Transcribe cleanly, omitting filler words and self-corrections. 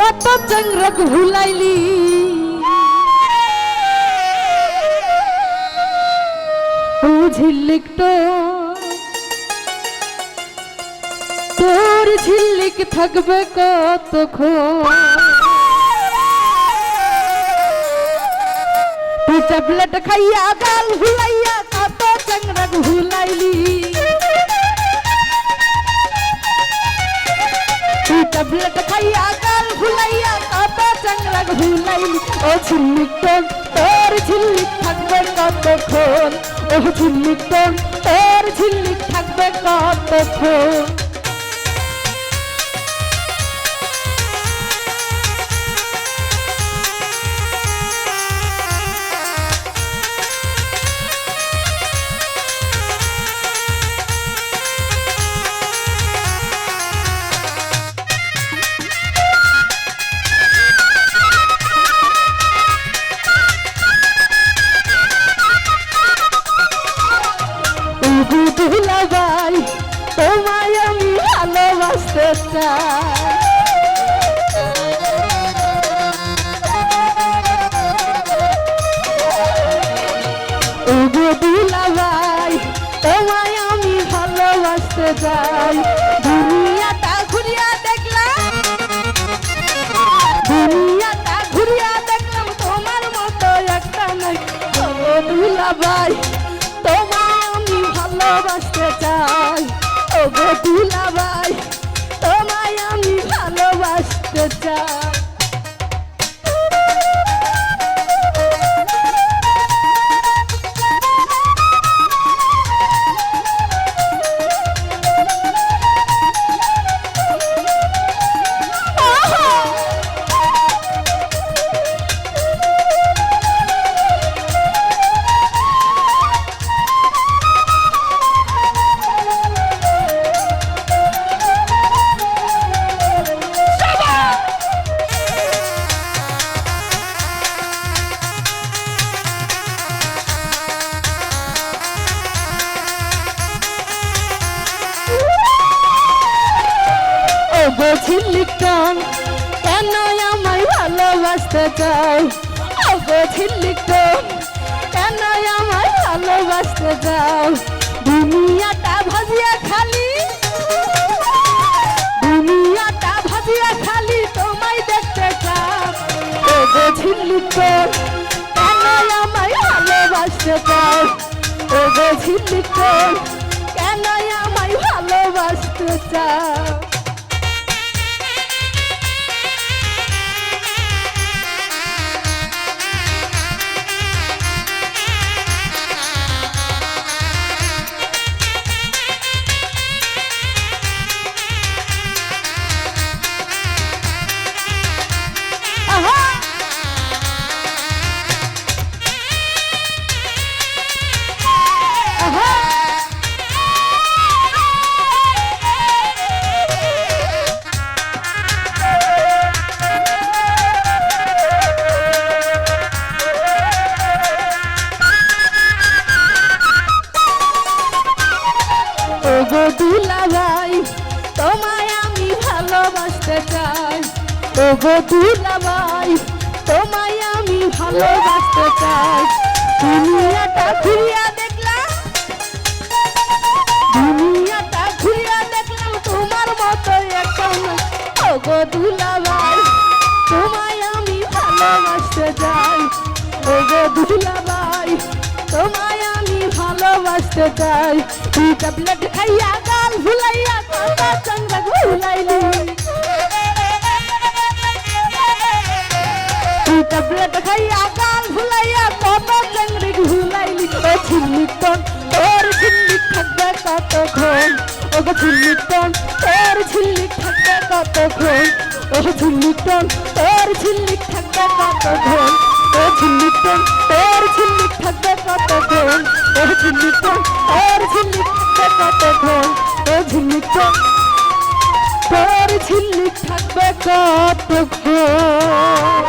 কত চংরক ভুলাইলি ও ঝিল্লিক তোর ঝিল্লিক থাকবে কতক্ষণ তুই ট্যাবলেট খাইয়া গাল ভুলাইয়া কত চংরক ভুলাইলি তুই ট্যাবলেট খাইয়া গাল ভুলাইয়া কত চংরক ভুলাইলি ও ঝিল্লিক তোর ঝিল্লিক থাকবে কতক্ষণ ও ঝিল্লিক তোর ঝিল্লিক থাকবে কতক্ষণ দুলাভাই তোমায় আমি ভালোবাসতে চাই ওগো দুলাভাই তোমায় আমি ভালোবাসতে চাই দুনিয়াটা ঘুরিয়া দেখলাম তোমার মতো একটা নাই ওগো দুলাভাই ভালোবাসতে চাই ওগো দুলাভাই তোমায় আমি ভালোবাসতে চাই ওগো ঝিল্লিক কেন আমায় ভালোবাসতে চাও ওগো ঝিল্লিক কেন আমায় ভালোবাসতে চাও দুনিয়াটা ভাজিয়া খালি তোমায় দেখতে চাও ওগো ঝিল্লিক কেন আমায় ভালোবাসতে চাও ওগো ঝিল্লিক কেন আমায় ভালোবাসতে চাও ওগো দুলাভাই তোমায় আমি ভালোবাসতে চাই ওগো দুলাভাই তোমায় আমি ভালোবাসতে চাই দুনিয়াটা ঘুরিয়া দেখলাম তোমার মতো একটা ওগো দুলাভাই তোমায় আমি ভালোবাসতে চাই ওগো দুলাভাই তোমায় আমি ভালোবাসতে চাই তুই ট্যাবলেট খাইয়া গাল ভুলাইয়া কত চংরক ভুলাইলি তুই ট্যাবলেট খাইয়া গাল ভুলাইয়া কত চংরক ভুলাইলি ও ঝিল্লিক তোর ঝিল্লিক থাকবে কতক্ষণ ওগো ঝিল্লিক তোর ঝিল্লিক থাকবে কতক্ষণ ও ঝিল্লিক তোর ঝিল্লিক থাকবে কতক্ষণ ও ঝিল্লিক তোর ঝিল্লিক থাকবে কতক্ষণ ও ঝিল্লিক তোর ঝিল্লিক থাকবে কতক্ষণ ও ঝিল্লিক তোর ঝিল্লিক থাকবে কতক্ষণ